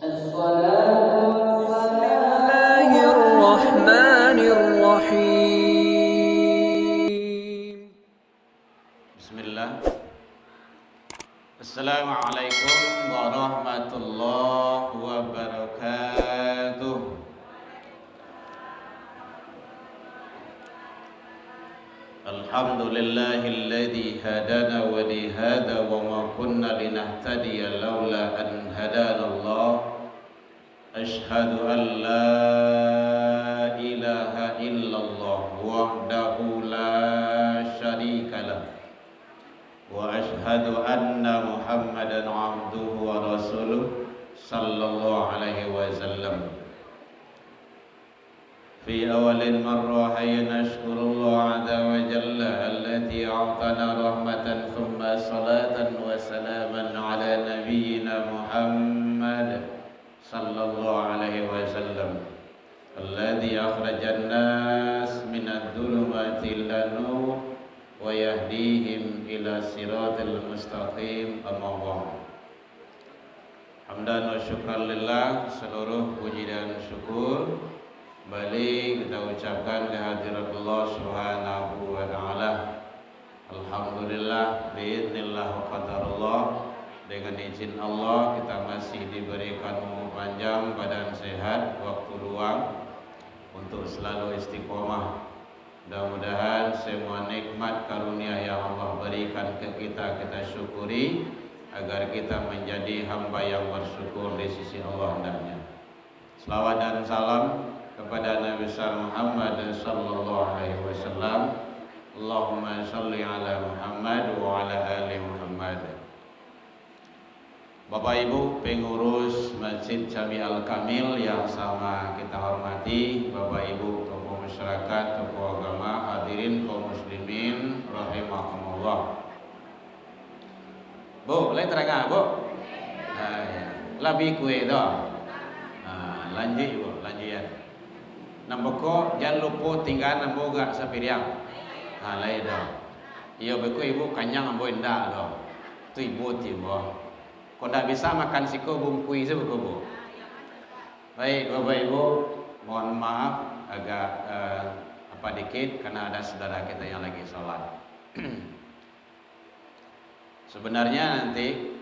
بسم الله الرحمن الرحيم. بسم الله. السلام عليكم ورحمة الله وبركاته. الحمد لله الذي هدانا ولهذا وما كنا لنهتدي لولا أن هدانا الله. أشهد أن لا إله إلا الله وحده لا شريك له وأشهد أن محمدا عبده ورسوله صلى الله عليه وسلم. في أول مرة حين نشكر الله عز وجل الذي أعطانا رحمة ثم صلاة وسلاما على نبينا محمد صلى الله عليه وسلم الذي أخرج الناس من الظلمات إلى النور ويهديهم إلى صراط المستقيم. أما بعد. Hamdan wa syukran lillah, seluruh puji dan syukur balik kita ucapkan kehadirat Allah Subhanahu wa taala. Alhamdulillah biidznillah wa qadarullah, dengan izin Allah kita masih diberikan umur panjang, badan sehat, waktu luang untuk selalu istiqomah. Mudah-mudahan semua nikmat karunia yang Allah berikan ke kita, kita syukuri agar kita menjadi hamba yang bersyukur di sisi Allah hendaknya. Selawat dan salam kepada Nabi besar Muhammad sallallahu alaihi wasallam. Allahumma shalli ala Muhammad wa ala ali Muhammad. Bapak Ibu pengurus Masjid Jami Al-Kamil yang sama kita hormati, Bapak Ibu tokoh masyarakat, tokoh agama, hadirin kaum muslimin rahimakumullah. Bu, boleh terangkan Bu? Lebih kue dah. Lanjut Bu, lanjut ya. Namboko jangan lupa tinggal nambo gak sapiriang. Lain dah. Iya beku ibu kanyang ambo indah dah. Tu ibu tiba. Kau tak bisa makan siko bungkui sebeku Bu. Baik Bapak Ibu, mohon maaf agak dikit karena ada saudara kita yang lagi sholat. Sebenarnya nanti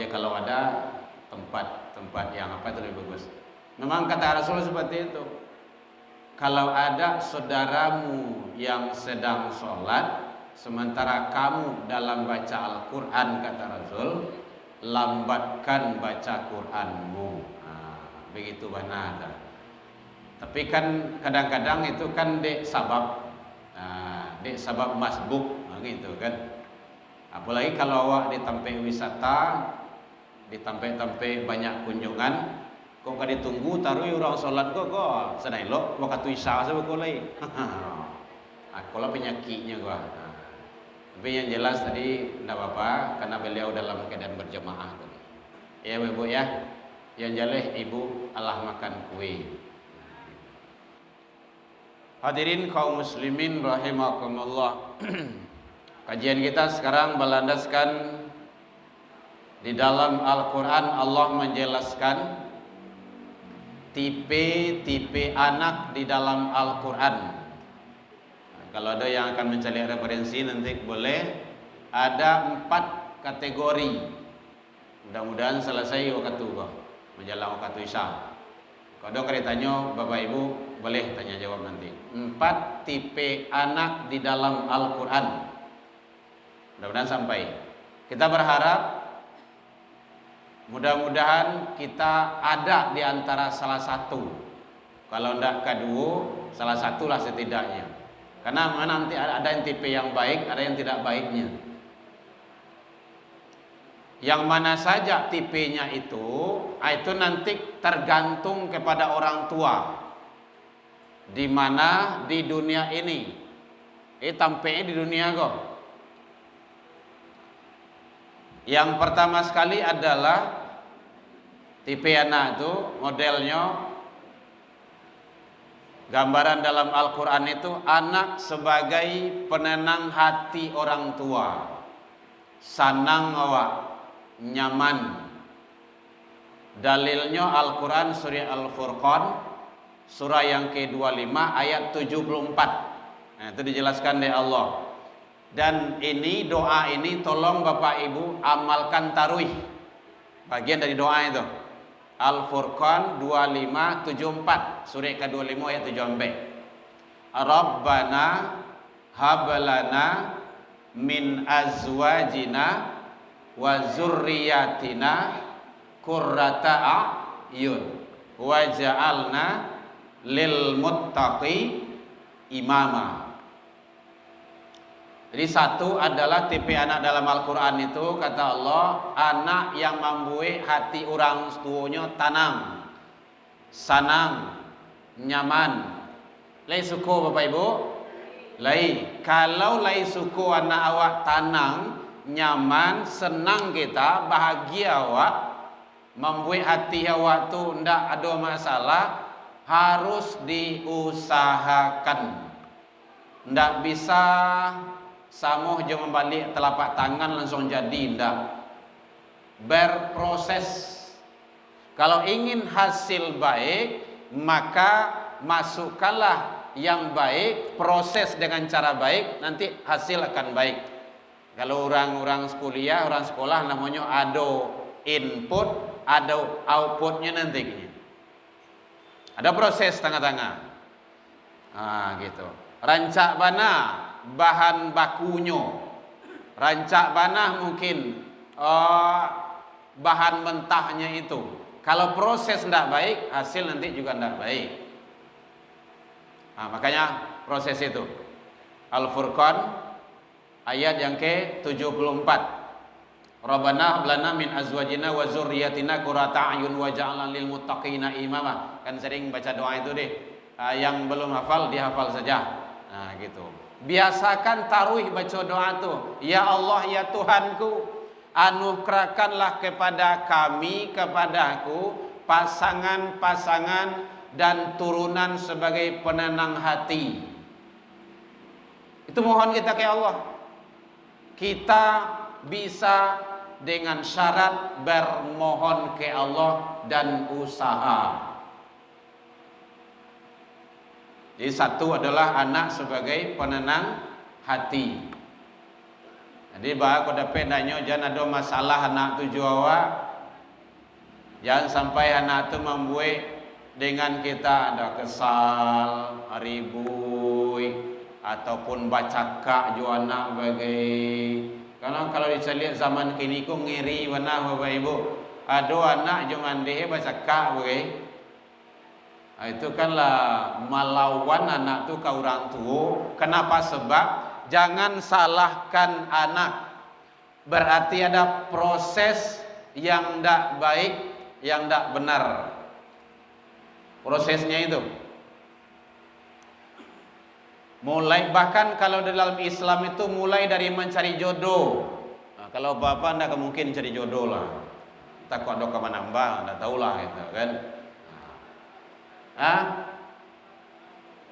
ya kalau ada tempat yang itu lebih bagus. Memang kata Rasul seperti itu. Kalau ada saudaramu yang sedang sholat sementara kamu dalam baca Al-Quran, kata Rasul, lambatkan baca Quranmu. Begitu benar. Tapi kan kadang-kadang itu kan dek sabab masbuk, gitu kan. Apalagi kalau awak di tempat wisata, di tempat-tempat banyak kunjungan, kok gak ditunggu taruh orang sholat kok senai lo waktu isya sebab lain. Kalau penyakitnya gua. Tapi yang jelas tadi tidak apa-apa karena beliau dalam keadaan berjamaah. Ya Ibu ya. Yang jelas Ibu Allah makan kue. Hadirin kaum muslimin rahimakumullah. Kajian kita sekarang berlandaskan di dalam Al-Quran. Allah menjelaskan tipe-tipe anak di dalam Al-Quran. Kalau ada yang akan mencari referensi nanti boleh. Ada 4 kategori. Mudah-mudahan selesai waktu menjelang waktu isya. Kalau ada tanya Bapak Ibu boleh tanya jawab nanti. 4 tipe anak di dalam Al-Quran. Mudah-mudahan sampai. Kita berharap mudah-mudahan kita ada di antara salah satu. Kalau tidak kedua, salah satulah setidaknya. Karena nanti ada yang tipe yang baik, ada yang tidak baiknya. Yang mana saja tipenya itu nanti tergantung kepada orang tua. Di mana di dunia ini, tampaknya di dunia kok. Yang pertama sekali adalah tipe anak itu modelnya, gambaran dalam Al-Quran itu anak sebagai penenang hati orang tua, sanang awak, nyaman. Dalilnya Al-Quran surah Al-Furqan, surah yang ke-25 ayat 74. Nah, itu dijelaskan oleh Allah. Dan ini doa ini tolong Bapak Ibu amalkan taruih. Bagian dari doa itu. Al-Furqan 2574, surah ke-25 ayat 7. Rabbana hablana min azwajina wa zurriyatina qurrata a'yun waj'alna lil muttaqi imama. Jadi satu adalah tipe anak dalam Al-Quran itu, kata Allah, anak yang membuat hati orang tuanya tenang, senang, nyaman. Lai suku Bapak Ibu? Lai. Kalau lai suku anak awak tenang, nyaman, senang kita, bahagia awak, membuat hati awak tu ndak ada masalah, harus diusahakan. Ndak bisa samuh je membalik telapak tangan langsung jadi, ndak. Berproses. Kalau ingin hasil baik, maka masukkanlah yang baik, proses dengan cara baik, nanti hasil akan baik. Kalau orang-orang kuliah, orang sekolah namanya ada input, ada outputnya nanti. Ada proses tengah-tengah. Ah, gitu. Rancak bana bahan bakunya. Rancak bana mungkin bahan mentahnya itu. Kalau proses tidak baik, hasil nanti juga tidak baik. Nah, makanya proses itu. Al-Furqan ayat yang ke-74. Rabbana hablana min azwajina wa zurriyatina qurrata a'yun waj'alna lil muttaqina imama. Kan sering baca doa itu deh. Yang belum hafal dihafal saja. Nah, gitu. Biasakan taruh baca doa itu. Ya Allah, ya Tuhanku, anugerahkanlah kepada kami, kepadaku, pasangan-pasangan dan turunan sebagai penenang hati. Itu mohon kita ke Allah. Kita bisa dengan syarat bermohon ke Allah dan usaha. Jadi satu adalah anak sebagai penenang hati. Jadi bahwa kau dapat nanya jangan ada masalah anak tu jawa. Jangan sampai anak tu membuat dengan kita ada kesal, ribui ataupun baca kak jo anak bagai. Karena kalau dicari zaman kini ku ngiri mana Bapak Ibu. Ada anak jo mandeh baca kak bagai. Itu kanlah melawan anak tu ke orang tua. Kenapa? Sebab jangan salahkan anak. Berarti ada proses yang tidak baik, yang tidak benar. Prosesnya itu. Mulai bahkan kalau dalam Islam itu mulai dari mencari jodoh. Nah, kalau bapak tidak mungkin cari jodoh lah. Takut ada kemana-mana, tidak tahulah gitu kan.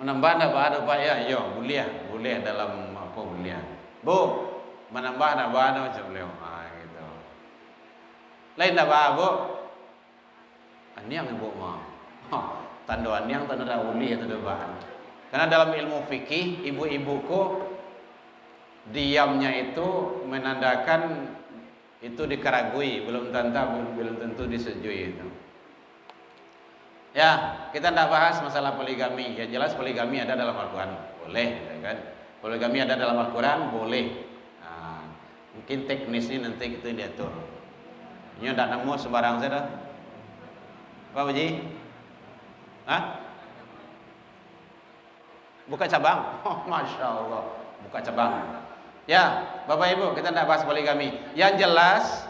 Menambah ada Pak ya? Yo, boleh dalam apa boleh. Bu, menambah ada macam beliau. Gitu. Lain apa Bu? Aniang Bu mah. Tanda aniang tanda boleh atau bahan. Karena dalam ilmu fikih, ibu-ibuku diamnya itu menandakan itu dikeragui, belum tentu disetujui itu. Ya, kita tidak bahas masalah poligami. Yang jelas poligami ada dalam Al-Quran, boleh, kan? Poligami ada dalam Al-Quran, boleh. Nah, mungkin teknis ini nanti kita diatur. Ini tidak nemu sembarang saja. Apa Haji? Hah? Buka cabang? Oh, Masya Allah, buka cabang. Ya, Bapak Ibu, kita tidak bahas poligami. Yang jelas.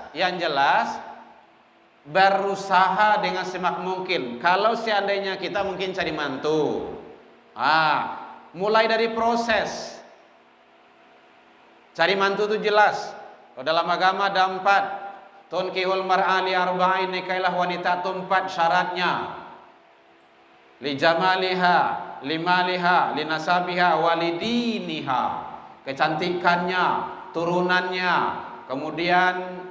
Berusaha dengan semaksimal mungkin. Kalau seandainya kita mungkin cari mantu, mulai dari proses cari mantu itu jelas. Kalau dalam agama ada 4. Tunkihul mar'a li arba'in, nikailah wanita itu 4 syaratnya. Li jamaliha, li maliha, li nasabiha, walidiniha. Kecantikannya, turunannya, kemudian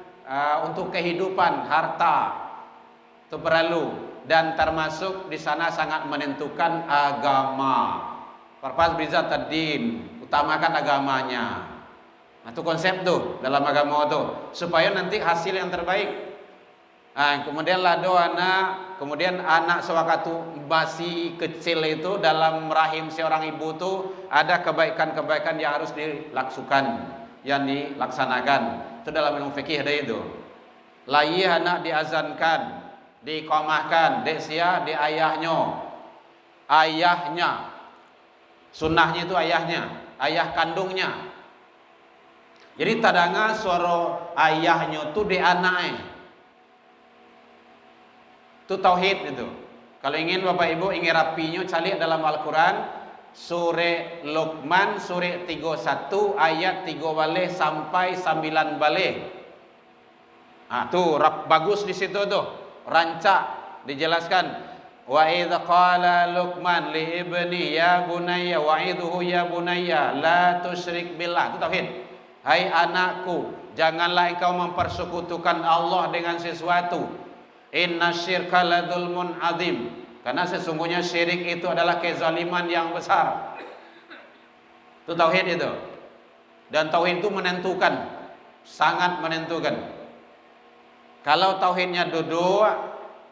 untuk kehidupan, harta. Itu perlu, dan termasuk di sana sangat menentukan agama. Farfaz bizat ad-din, utamakan agamanya. Nah, itu konsep tuh dalam agama tuh, supaya nanti hasil yang terbaik. Nah, kemudian lado anak, kemudian anak sewaktu masih kecil itu dalam rahim seorang ibu tuh ada kebaikan-kebaikan yang harus dilakukan, yang dilaksanakan. Itu dalam ilmu fikih ada itu. Layi anak diazankan, diiqamahkan, dek sia di ayahnya. Sunnahnya itu ayahnya, ayah kandungnya. Jadi tadanga suara ayahnya tu di anaknya. Itu tauhid itu. Kalau ingin Bapak Ibu ingin rapinya cari dalam Al-Qur'an Surah Luqman surah 31 ayat 3 balik sampai 9 balik. Nah, tuh bagus di situ tuh. Rancak dijelaskan. Wa idz qala Luqman li ibni ya bunayya wa'idhu ya bunayya la tusyrik billah. Itu tauhid. Hai anakku, janganlah engkau mempersekutukan Allah dengan sesuatu. Inna syirka ladzulmun adzim. Karena sesungguhnya syirik itu adalah kezaliman yang besar. Itu tauhid itu. Dan tauhid itu menentukan, sangat menentukan. Kalau tauhidnya duduk,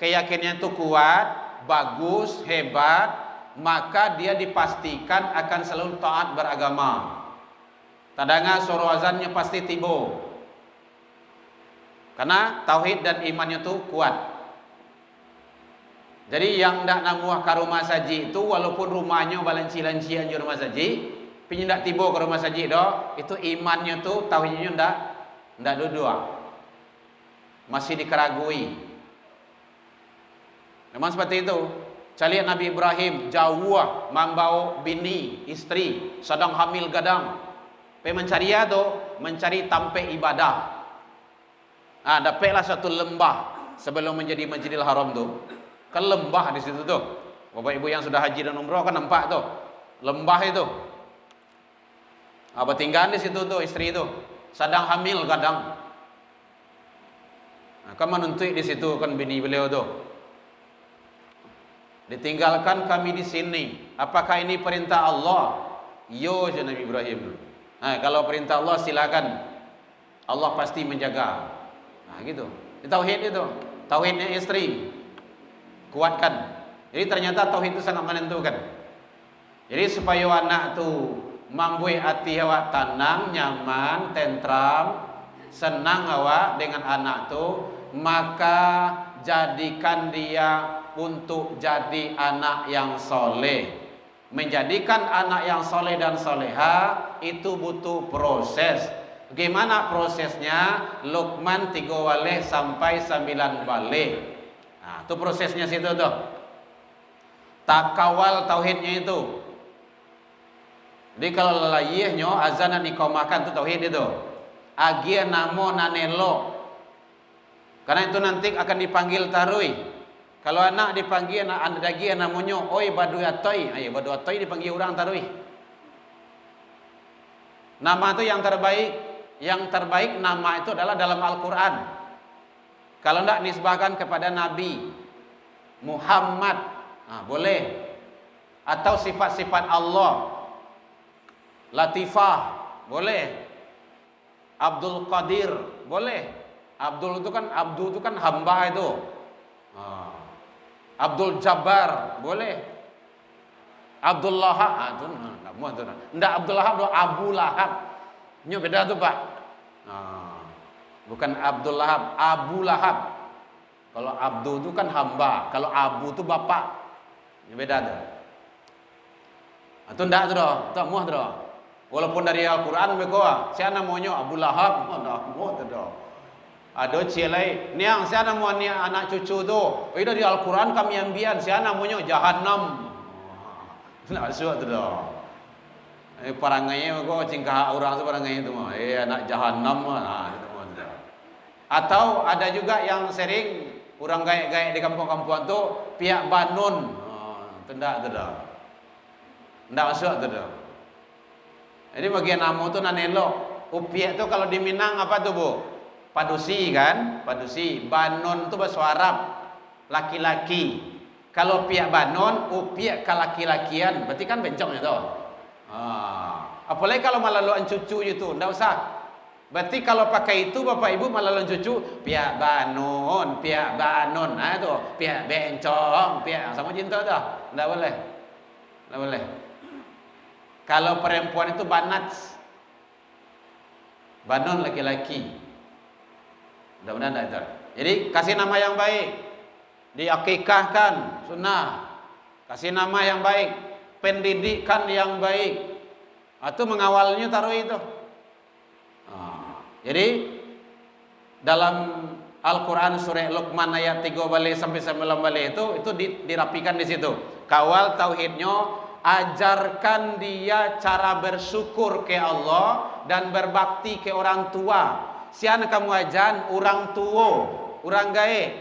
keyakinannya itu kuat, bagus, hebat, maka dia dipastikan akan selalu taat beragama. Tadanga suruh azannya pasti tibo. Karena tauhid dan imannya itu kuat. Jadi yang ndak namuah ke rumah saji itu walaupun rumahnya balanci-lancian di rumah saji, tapi ndak tibo ke rumah saji doh, itu imannya tuh tauhidnya ndak duduk. Masih dikeragui. Memang seperti itu. Cari Nabi Ibrahim jauh membawa bini, istri, sedang hamil gadang. Mencari mencari tempat ibadah. Ah, dapatlah satu lembah sebelum menjadi Masjidil Haram tuh. Kan lembah di situ tuh. Bapak Ibu yang sudah haji dan umroh kan nampak tuh. Lembah itu. Apa tinggal di situ tuh istri itu. Sedang hamil gadang. Nah, kan menuntut di situ kan bini beliau tuh. Ditinggalkan kami di sini. Apakah ini perintah Allah? Yo, Nabi Ibrahim. Nah, kalau perintah Allah silakan. Allah pasti menjaga. Nah, gitu. Tauhid itu. Tauhidnya istri. Kuatkan. Jadi ternyata tauhid itu sangat menentukan. Jadi supaya anak tu mampu hati awak tenang, nyaman, tentram, senang awak dengan anak tu, maka jadikan dia untuk jadi anak yang soleh. Menjadikan anak yang soleh dan soleha itu butuh proses. Bagaimana prosesnya? Luqman 3 balik sampai 9 balik. Nah, itu prosesnya situ tuh. Tak kawal tauhidnya itu. Jadi kalau layihnya azan dan iqamahkan itu tauhid itu. Agia namo nanelo. Karena itu nanti akan dipanggil tarui. Kalau anak dipanggil anak dagi namanya oi badu atoi. Ayo badu atoi dipanggil orang tarui. Nama itu yang terbaik. Yang terbaik nama itu adalah dalam Al-Qur'an. Kalau tidak nisbahkan kepada Nabi Muhammad, nah, boleh. Atau sifat-sifat Allah. Latifah, boleh. Abdul Qadir, boleh. Abdul itu kan hamba itu. Abdul Jabbar, boleh. Abdul Lahab, itu enggak muat itu. Enggak Abdul Lahab, Abu Lahab. Ini beda tuh, Pak. Bukan Abdul Lahab, Abu Lahab. Kalau Abdul itu kan hamba, kalau Abu itu bapak. Ini beda tuh. Itu enggak tuh, itu muat tuh. Walaupun dari Al-Qur'an mereka, siapa namanya Abu Lahab, enggak muat tuh. Ada celai, niang siapa namanya anak cucu tu. Itu dari Al-Qur'an kami ambian, siapa namanya Jahannam. Nak suat tu dah. Perangai mereka cingkah orang tu perangai itu mah. Anak Jahannam mah. Atau ada juga yang sering orang gaya-gaya di kampung-kampung tu pihak Banun. Tendak tu dah. Ndak masuk tu dah. Jadi bagian nama tu nanelo. Pihak tu kalau di Minang apa tu Bu? Padusi kan? Padusi. Banun tu bahasa Arab. laki-laki. Kalau pihak banon, pihak kelaki-lakian, berarti kan bencongnya tu. Apalagi kalau malaluan cucu itu, ndak usah. Berarti kalau pakai itu bapak ibu malaluan cucu, pihak banon, itu pihak bencong, pihak sama cinta tu, ndak boleh, ndak boleh. Kalau perempuan itu banat, banon laki-laki, mudah-mudahan ndak itu. Jadi kasih nama yang baik, diakikahkan, sunnah, kasih nama yang baik, pendidikan yang baik. Atau mengawalnya taruh itu. Jadi dalam Al-Quran surah Luqman ayat 3 balik sampai 9 balik itu dirapikan di situ. Kawal tauhidnya, ajarkan dia cara bersyukur ke Allah dan berbakti ke orang tua. Sian kamu ajan orang tua, orang gaib.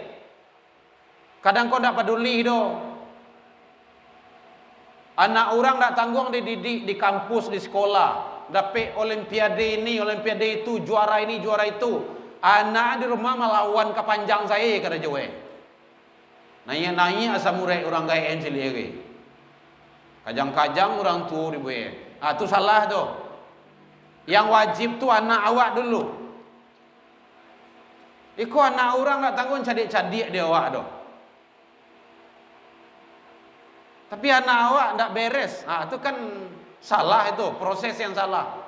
Kadang kau tak peduli do. Anak orang tak tanggung dididik di kampus, di sekolah. Dapat olimpiade ini, olimpiade itu, juara ini, juara itu. Anak di rumah melawan kepanjang saya kata Jawa. Nanya-nanya asam murai orang gaya encil lagi. Kajang-kajang orang tua ribu. Itu salah tu. Yang wajib tu anak awak dulu. Iko anak orang tak tanggung cadik-cadik dia awak tu. Tapi anak awak tak beres. Itu kan salah itu, proses yang salah.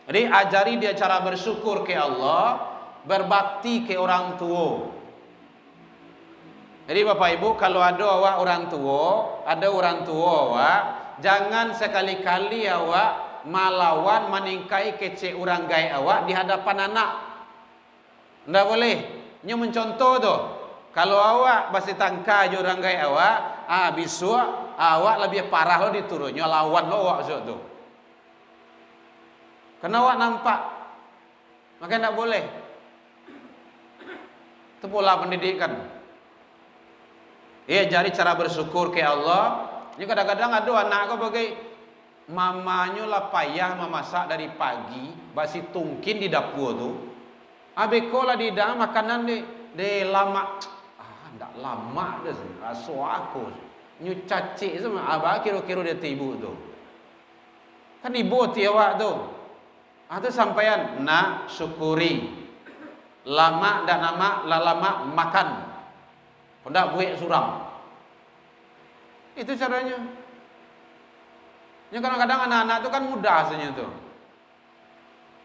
Jadi ajari dia cara bersyukur ke Allah, berbakti ke orang tua. Jadi bapak ibu, kalau ada awak orang tua, awak, jangan sekali-kali awak melawan meningkai kecek orang gay awak di hadapan anak. Tidak boleh. Ini mencontoh tu. Kalau awak masih tangka orang gay awak, bisu awak lebih parah lo diturunnya lawan lo awak tu. Karena awak nampak, maka tidak boleh. Itu pola pendidikan. Jari cara bersyukur ke Allah. Ini kadang-kadang ada anak kau bagai mamanya lah payah memasak dari pagi, basi tungkin di dapur tu. Abeko lah di dalam makanan de lama. Tak lama dah rasa aku nyucacik sama abah kira-kira dia tibu tu. Kan ibu ti awak tu. Tu sampaian nak syukuri. Lama dak nama lama makan. Pendak buik suram. Itu caranya. Yang kadang-kadang anak-anak tu kan mudah saja tu.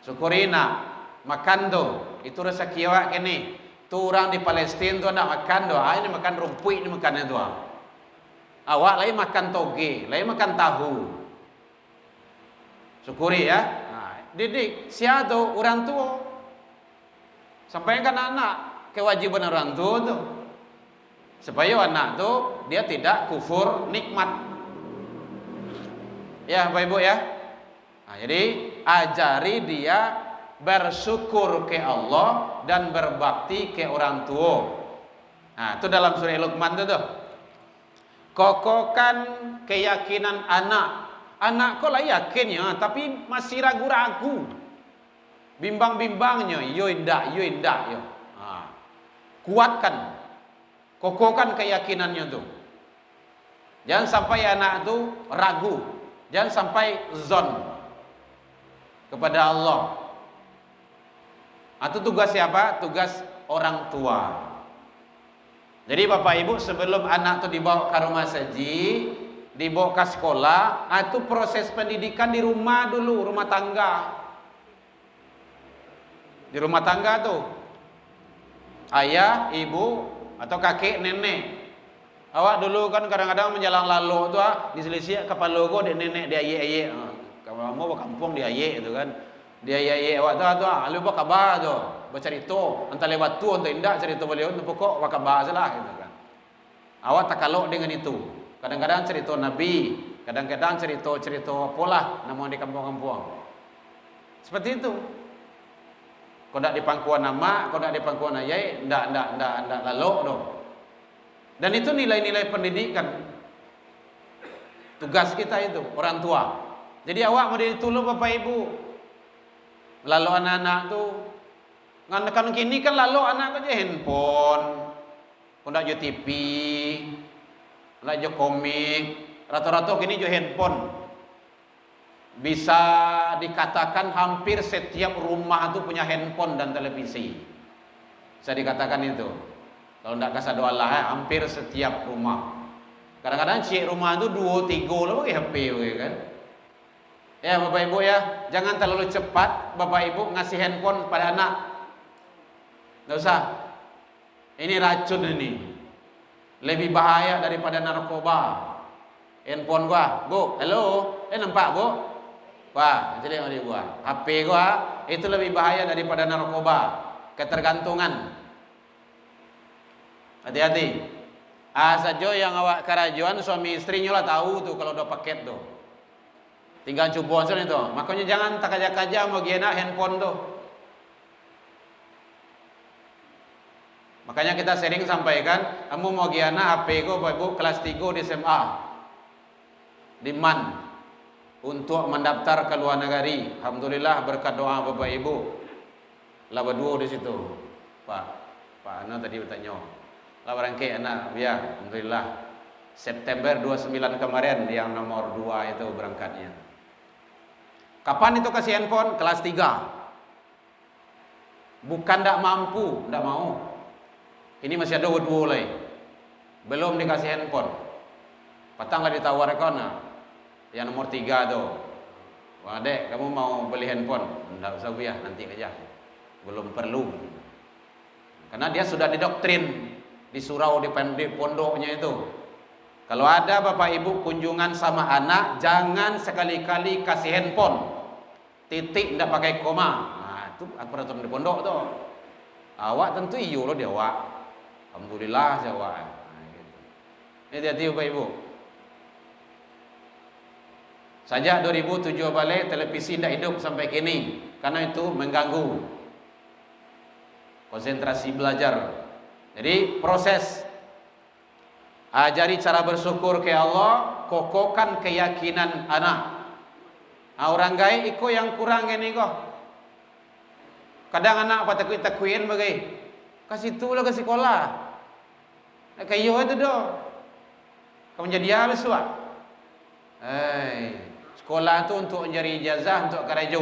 Syukuri nak makan tu. Itu rezeki awak kini. Tu orang di Palestin tu nak makan tu, ini makan rumput ni makan tu. Awak lain makan toge, lain makan tahu. Syukuri ya. Didik sia tu orang tua. Sampaikan anak kewajiban orang tua tu. Supaya anak tu dia tidak kufur nikmat. Ya, Bapak Ibu ya. Jadi ajari dia bersyukur ke Allah dan berbakti ke orang tua. Itu dalam surah Luqman tu. Kokohkan keyakinan anak. Anak kau lah yakin ya, tapi masih ragu-ragu. Bimbang-bimbangnya, yo indak. Kuatkan. Kokohkan keyakinannya tu. Jangan sampai anak tu ragu. Jangan sampai zon kepada Allah. Itu tugas siapa? Tugas orang tua. Jadi bapak ibu sebelum anak itu dibawa ke rumah saji, dibawa ke sekolah, itu proses pendidikan di rumah dulu, rumah tangga. Di rumah tangga tuh, ayah, ibu, atau kakek, nenek. Awak dulu kan kadang-kadang menjalan lalu tuh, diselisih kepala gue, nenek dia ayek. Kalau mau ke kampung dia ayek itu kan. Dia awak tu lu buat khabar tu, bercerita entah lewat tu entah indah cerita beliau tu pokok buat khabar salah gitu kan. Awak tak kalok dengan itu. Kadang-kadang cerita Nabi, kadang-kadang cerita apalah namun di kampung-kampung. Seperti itu. Kau ndak di pangkuan nama, kau ndak di pangkuan ayai, ndak lalok tu. Dan itu nilai-nilai pendidikan. Tugas kita itu orang tua. Jadi awak mau ditolong bapak ibu. Lalu anak-anak tu, kan kini kan lalu anak aja handphone, Kau ndak jo TV, ndak jo komik, rata-rata kini jo handphone. Bisa dikatakan hampir setiap rumah itu punya handphone dan televisi. Bisa dikatakan itu. Kalau tidak kasih doa Allah, hampir setiap rumah. Kadang-kadang cik rumah itu 2-3 lah pakai HP kan. Ya Bapak Ibu ya, jangan terlalu cepat Bapak Ibu ngasih handphone pada anak. Nggak usah. Ini racun ini. Lebih bahaya daripada narkoba. Handphone gua, Bu, halo, nampak Bu? Wah, jadi yang gua, HP gua itu lebih bahaya daripada narkoba, ketergantungan. Hati-hati. Saja yang awak kerajuan suami istrinya lah tahu tuh kalau udah paket tuh. Tinggal coba aja itu. Makanya jangan tak aja mau gina handphone tuh. Makanya kita sering sampaikan, kamu mau gina HP ku Bapak Ibu kelas 3 di SMA. Di MAN. Untuk mendaftar ke luar negeri. Alhamdulillah berkat doa Bapak Ibu. Lah berdua di situ. Pak Ana tadi bertanya. Lah barangke anak ya, alhamdulillah. September 29 kemarin yang nomor 2 itu berangkatnya. Kapan itu kasih handphone? Kelas 3. Bukan ndak mampu, ndak mau. Ini masih ada dua lagi. Belum dikasih handphone. Patanglah ditawarkan yang nomor 3 tuh. Wah dek, kamu mau beli handphone? Enggak usah ya, nanti aja. Belum perlu. Karena dia sudah didoktrin di surau di pondoknya itu. Kalau ada Bapak Ibu kunjungan sama anak, jangan sekali-kali kasih handphone. Titik enggak pakai koma. Nah, itu peraturan di pondok tuh. Awak tentu iyo loh dia awak. Alhamdulillah jawab. Nah, gitu. Hati-hati Bapak Ibu. Sejak 2007 balik televisi tidak hidup sampai kini karena itu mengganggu konsentrasi belajar. Jadi proses ajari cara bersyukur ke Allah, kokohkan keyakinan anak. Orang gaya iko yang kurang ini kok. Kadang anak apa takuin bagai kasih tu lah ke sekolah. Kayo itu doh. Kamu jadi apa suat? Sekolah tu untuk mencari ijazah untuk kerja.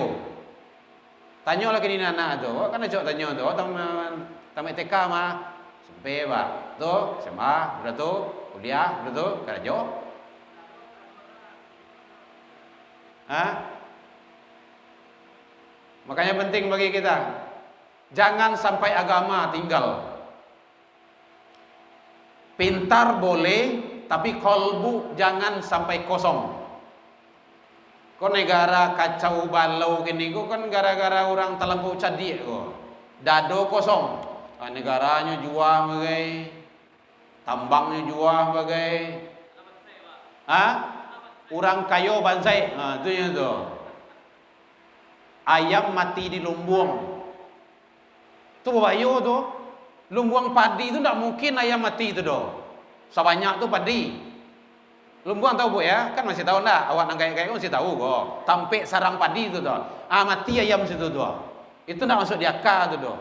Tanya lagi ni anak tu, kan ajak tanya tu, tamat TK mah, sampai pak, tu SMA, sudah tu kuliah, sudah tu kerja. Makanya penting bagi kita, jangan sampai agama tinggal. Pintar boleh, tapi kolbu jangan sampai kosong. Kau negara kacau balau gini, kau kan gara-gara orang terlampau cadik kau. Dado kosong. Negaranya jual bagai, tambangnya jual bagai. Orang kayo bansai. Itu yang tu. Ayam mati di lumbung. Tu bayo tu. Lumbung padi tu tak mungkin ayam mati tu doh. Sebanyak tu padi. Lumbung tahu Bu ya? Kan masih tahu enggak? Awak nangkai-nangkai masih tahu kok. Tampek sarang padi itu doh. Mati ayam situ doh. Itu enggak masuk di akal tu doh.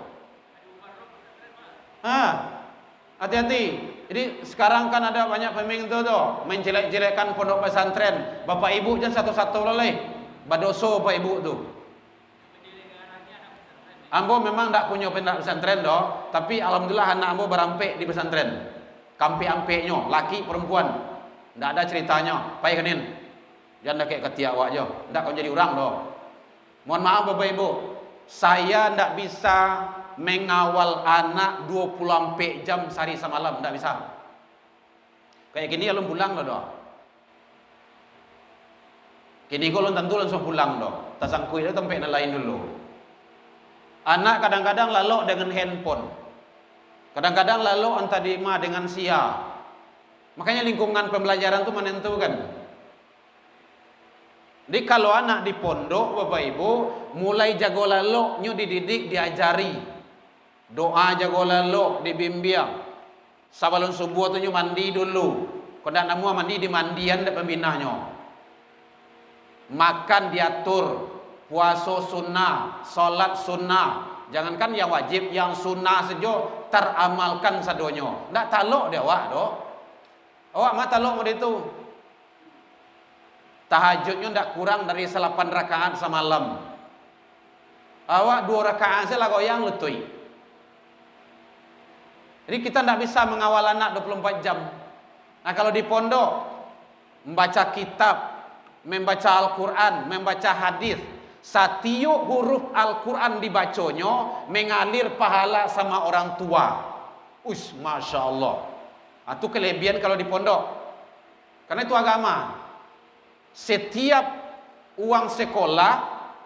Hati-hati. Jadi sekarang kan ada banyak pemimpin tu doh menjelek-jelekkan pondok pesantren. Bapak Ibu jangan satu-satu leleh. Badoso Bapak Ibu tu. Ambo memang enggak punya pondok pesantren doh, tapi alhamdulillah anak ambo berampek di pesantren. Kampe-ampeknya, laki perempuan. Tidak ada ceritanya, pai kenin. Jangan kayak ketiak awak je. Tidak kau jadi orang doh. Mohon maaf Bapak Ibu, saya tidak bisa mengawal anak 24 jam sehari semalam, tidak bisa. Kayak gini ya lu pulang doh. Kini kau tentu langsung pulang doh. Tasangkui itu tempat lain dulu. Anak kadang-kadang lalok dengan handphone. Kadang-kadang lalok antadima dengan sia. Makanya lingkungan pembelajaran itu menentukan. Jadi kalau anak di pondok Bapak Ibu mulai jago laloknya dididik, diajari. Doa jago lalok, dibimbing. Sebelum subuh tu mandi dulu. Kalau nak namu mandi di mandian dak pembinanya. Makan diatur, puasa sunnah, salat sunnah, Jangankan yang wajib, yang sunnah saja teramalkan sadonyo. Ndak talok dia awak do. Awak mah talok mod itu. Tahajudnya ndak kurang dari 8 rakaat semalam. Awak 2 rakaat saja lah goyang letui. Jadi kita ndak bisa mengawal anak 24 jam. Nah, kalau di pondok membaca kitab, membaca Al-Quran, membaca hadis, setiap huruf Al-Quran dibaconyo mengalir pahala sama orang tua. Masya Allah. Itu kelebihan kalau di pondok. Karena itu agama. Setiap uang sekolah,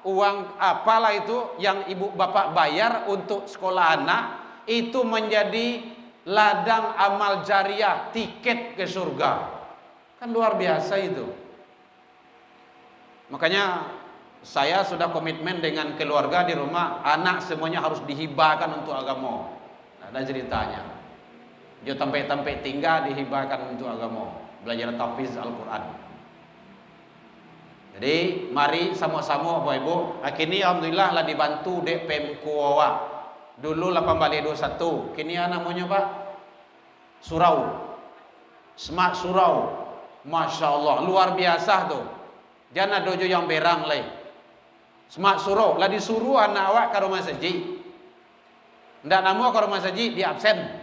uang apalah itu yang ibu bapak bayar untuk sekolah anak, itu menjadi ladang amal jariah, tiket ke surga. Kan luar biasa itu. Makanya saya sudah komitmen dengan keluarga di rumah, anak semuanya harus dihibahkan untuk agama. Ada ceritanya. Dia tampai-tampai tinggal dihibahkan untuk agama, belajar tahfiz Al-Quran. Jadi mari sama-sama Bapak Ibu. Kini alhamdulillah lah dibantu dek Pemko awak. Dulu 1821, kini namanya Pak surau, Smart Surau. Masya Allah, luar biasa tuh. Jangan dojo yang berang leh. Smart Surau, lah disuruh anak awak ke rumah saji. Ndak namu ke rumah saji, di absen.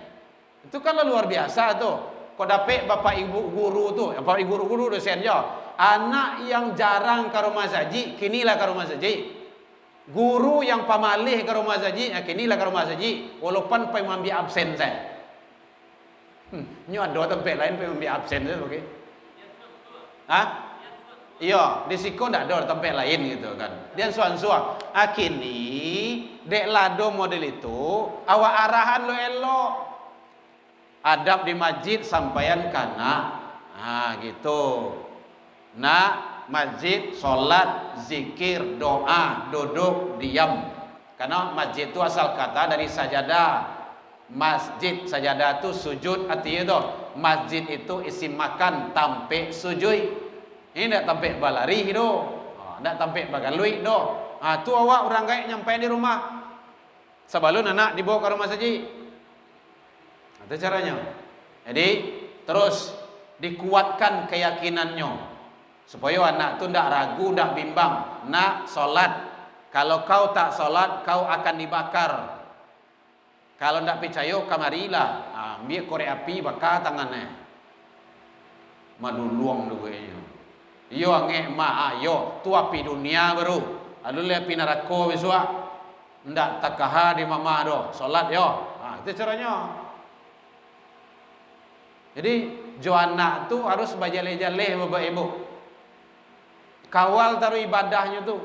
Itu kan luar biasa tuh. Kau dapet bapak ibu guru tuh, bapak ibu guru dosennya. Anak yang jarang ke rumah saji, kinilah ke rumah saji. Guru yang pamalih ke rumah saji, kinilah ke rumah saji. Walaupun pengen ambil absen saya. Ini ada tempat lain pengen ambil absen saya, oke? Hah? Iya, di siko ndak ada tempat lain gitu kan. Dia suan-suan. Kini dek lado model itu, awak arahan lo elok. Adab di masjid sampaian kana. Gitu. Nah, masjid, sholat, zikir, doa, duduk, diam. Karena masjid itu asal kata dari sajadah. Masjid, sajadah itu sujud, artinya itu masjid itu isi makan tampe sujud. Ini tidak tampe balari itu, tidak tampe bagalui itu. Tu awak orang kaya nyampe di rumah, sebelum anak dibawa ke rumah saji. Itu caranya. Jadi terus dikuatkan keyakinannya supaya anak tu tidak ragu, tidak bimbang. Nak solat, kalau kau tak solat kau akan dibakar. Kalau tidak percaya kamarilah, ambil korek api bakar tangannya. Madu luang dulu kayaknya. Yo angge ma ayo tu api dunia baru. Aduh le api neraka besok. Ndak takaha di mama do. Salat yo. Itu caranya. Jadi jo anak tu harus bajale-jale Bapak Ibu. Kawal taruh ibadahnya tu.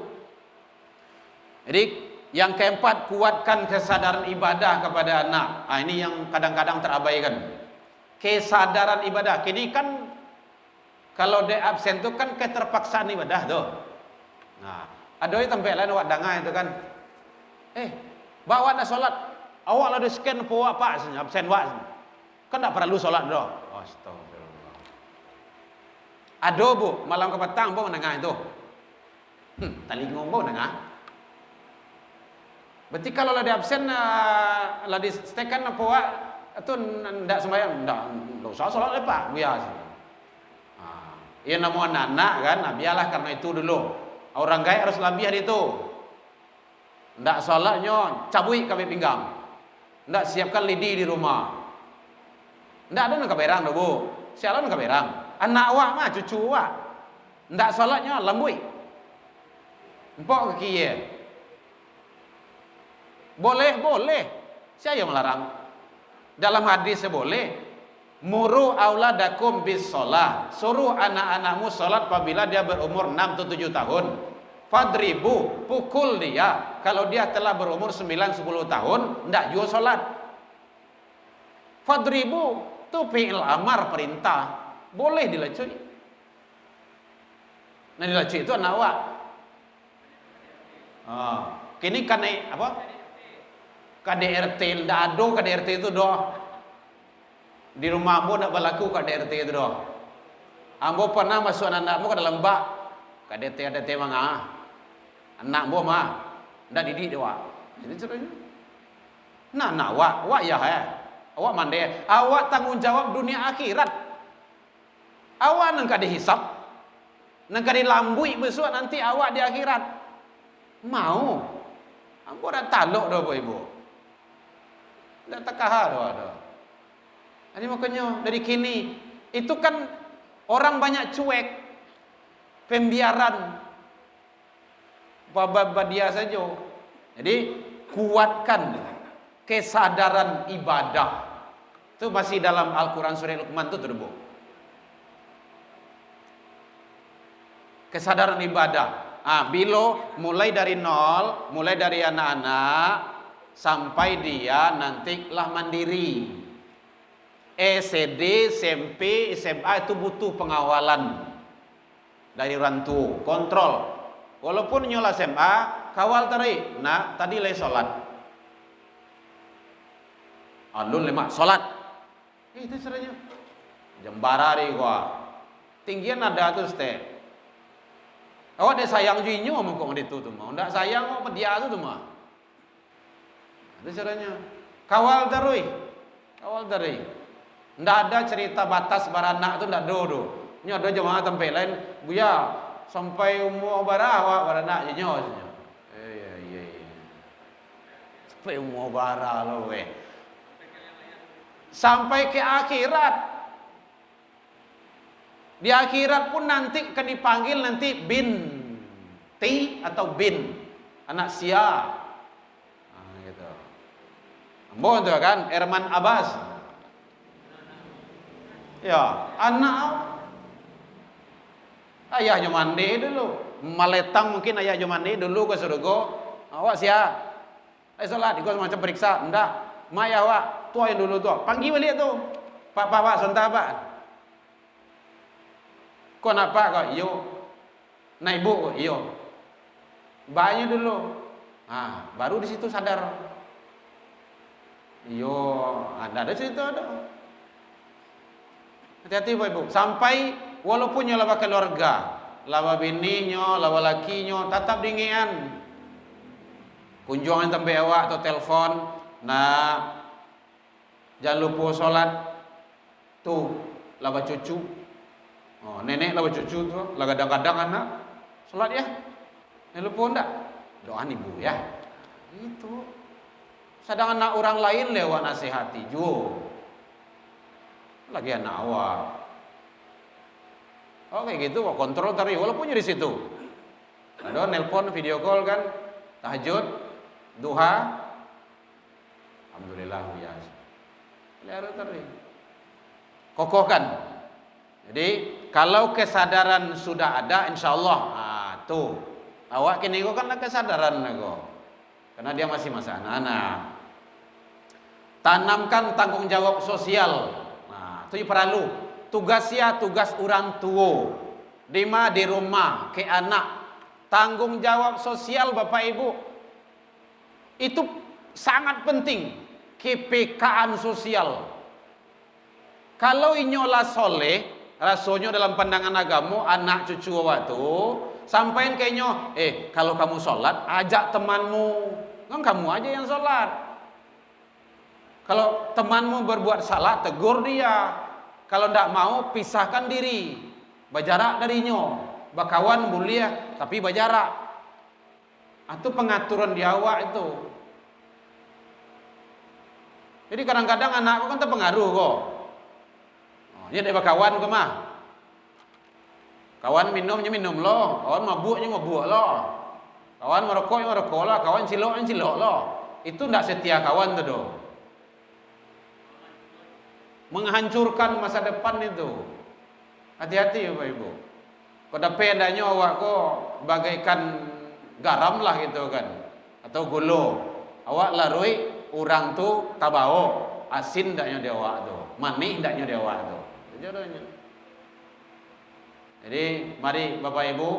Jadi yang keempat, kuatkan kesadaran ibadah kepada anak. Ini yang kadang-kadang terabaikan. Kesadaran ibadah. Kini kan kalau dia absen itu kan keterpaksaan ibadah tuh. Nah, ada yang tempat lain awak dangah itu kan. Bawa nak solat, awak lah di scan po apa absen wak. Kan tak perlu solat doh. Astagfirullah. Ada bu, malam ke petang bu menengah itu. Tali ngomong menengah. Berarti kalau lah di absen lah di stekan po itu ndak sembahyang, ndak usah solat lepas biasa. Ya namu anak-anak kan, biarlah karena itu dulu. Orang gaya harus lebih hari itu. Ndak solatnya cabui kami pinggang. Ndak siapkan lidi di rumah. Ndak ada nak kaberang dah bu. Siapa nak kaberang? Anak awak mah cucu awak. Ndak solatnya lambui. Empok ke kiye. Boleh. Siapa yang melarang? Dalam hadis boleh. Muru auladakum bis sholat. Suruh anak-anakmu sholat apabila dia berumur 6 atau 7 tahun. Fadribu, pukul dia. Kalau dia telah berumur 9-10 tahun, tidak juga sholat. Fadribu, itu fi'il amar, perintah. Boleh dilecui. Nah dilecui itu anak awak. Kini kane apa? KDRT, tidak ada KDRT itu doh. Di rumah ambo nak berlaku KDRT itu doh. Ambo pernah masuk anak-anakmu ke dalam bak. KDRT mangah. Anak ambo mah ndak didik dia. Jadi caranya Nah, wak ya awak mandai, awak tanggung jawab dunia akhirat. Awak nang ka dihisap, nang ka dilambui besok nanti awak di akhirat. Mau? Ambo dah taluk dah Bapak Ibu. Dah takah dah. Jadi makanya dari kini itu kan orang banyak cuek, pembiaran, bab dia saja. Jadi kuatkan kesadaran ibadah. Itu masih dalam Al-Quran surah Luqman itu terbu. Kesadaran ibadah. Bila mulai dari nol, mulai dari anak-anak sampai dia nantilah mandiri. SD, SMP, SMA itu butuh pengawalan dari orang tua, kontrol. Walaupun nyola SMA, kawal tadi. Nah, tadi lagi sholat. Alun lima sholat. Itu caranya. Jembara di gua. Tinggian ada tuh ste. Awak dia sayang juinyo mau kok itu tuh mau. Ndak sayang kok dia tuh mah. Itu caranya. Kawal terus. Kawal terus. Ndak ada cerita batas baranak itu ndak do. Ini ada jemaah tempat lain, buya sampai umur bara awak baranak nyo. Iya. Sampai umur bara lo we. Sampai ke akhirat. Di akhirat pun nanti akan dipanggil nanti binti atau bin, anak sia. Gitu. Ambo tuh kan Erman Abbas. Ya, anak ayahnya mandi dulu. Maletang mungkin ayahnya mandi dulu ke surga. Awak sia. Salat, ikut macam periksa. Enggak. Maya awak, tua yang dulu tua. Panggil balik tu. Pak, sontak pak. Kau nak pak kau? Iyo. Nak ibu kau? Iyo. Banyak dulu. Baru di situ sadar. Iyo. Ada situ ada. Hati-hati Bapak Ibu. Sampai walaupun nyo lawa keluarga, lawa bini nyo, lawa laki nyo, tetap dingian. Kunjungan tembe awak atau telepon. Nah, jangan lupa sholat. Tuh, lawa cucu. Nenek lawa cucu tuh, lah kadang-kadang anak sholat ya. Jangan lupa enggak? Doain ibu ya. Itu. Sedang anak orang lain lewat nasihati juga. Lagi anak awak. Kayak gitu kok kontrol tadi walaupun di situ. Ada nelpon video call kan, tahajud, duha. Alhamdulillah biasa. Lihat tadi. Kokohkan. Jadi kalau kesadaran sudah ada, insyaallah, tuh awak kini kok kan kesadaran kok. Karena dia masih masa anak-anak. Tanamkan tanggung jawab sosial. Itu perlu tugasnya tugas orang tua di rumah ke anak, tanggung jawab sosial Bapak Ibu itu sangat penting. KPKan sosial kalau inyolah soleh rasanya dalam pandangan agama anak cucu waktu sampaikan kayaknya kalau kamu sholat ajak temanmu kan kamu aja yang sholat. Kalau temanmu berbuat salah, tegur dia. Kalau tidak mau, pisahkan diri. Berjarak darinya. Bakawan boleh, tapi berjarak. Itu pengaturan di awak itu. Jadi kadang-kadang anakku kan terpengaruh kok. Dia dari bakawan ke mah. Kawan minumnya minum loh. Kawan mabuknya mabuk loh. Kawan merokoknya merokok loh. Kawan ciloknya cilok loh. Itu tidak setia kawan tuh doh. Menghancurkan masa depan itu. Hati-hati Bapak Ibu. Pada pedanya awak kok bagaikan garam lah gitu kan, atau gula. Awak larui orang tu tabao, asin ndaknya dia awak tu, manis ndaknya dia awak tu. Jodohnya. Jadi mari Bapak Ibu,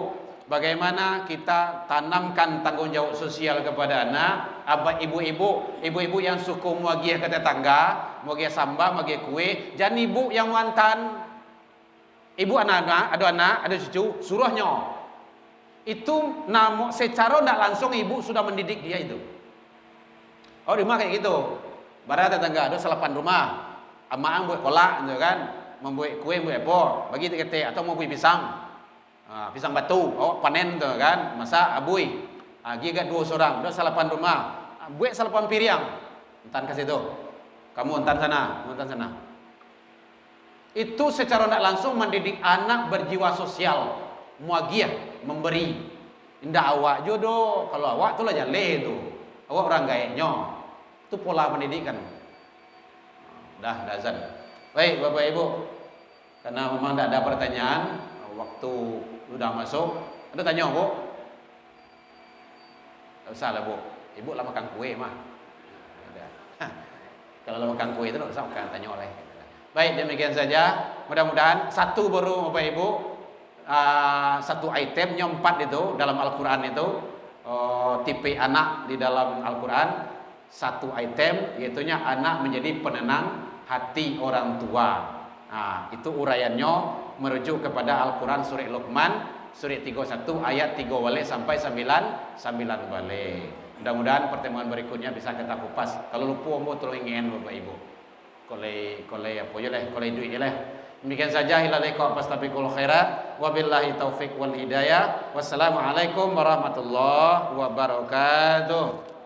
bagaimana kita tanamkan tanggung jawab sosial kepada anak, abah ibu-ibu yang suka muagiah ke tetangga, muagiah sambal, muagiah kue, jangan ibu yang mantan. Ibu anak-anak, ada cucu, suruhnya. Itu secara tidak langsung ibu sudah mendidik dia itu. Oh di rumah kayak gitu. Barat tetangga ada 8 rumah. Amaang buat kolak gitu kan, membuat kue buat apa, bagi tete atau mau buat pisang. Pisang batu, awak panen tuh kan, masak abui. Giga 2 orang, udah 8 rumah. Buat 8 piring. Entan kasih tu. Kamu entan sana, kamu entan sana. Itu secara tidak langsung mendidik anak berjiwa sosial, muagiah, memberi. Indah awak jodoh, kalau awak tu lah jale tu. Awak orang gayanya. Itu pola pendidikan. Dah azan. Baik Bapak Ibu, karena memang tidak ada pertanyaan, waktu sudah masuk. Ada tanya Bu? Tak usah lah Bu. Ibu lah makan kue mah. Ada. Kalau lah makan kue itu tak usah makan tanya oleh. Baik, demikian saja. Mudah-mudahan satu baru Bapak Ibu, satu item yang 4 itu dalam Al-Quran itu, tipe anak di dalam Al-Quran. Satu item, yaitunya anak menjadi penenang hati orang tua. Itu uraiannya merujuk kepada Al-Quran surah Luqman surah 31 ayat 3 balik sampai 9 balik. Mudah-mudahan pertemuan berikutnya bisa kita kupas. Kalau lupa mau tolong ingin Bapak Ibu. Kolei apa je lah, kolei duit je lah. Demikian saja, ila liqa fastabiqul khairat. Wabillahi taufik wal hidayah. Wassalamualaikum warahmatullahi wabarakatuh.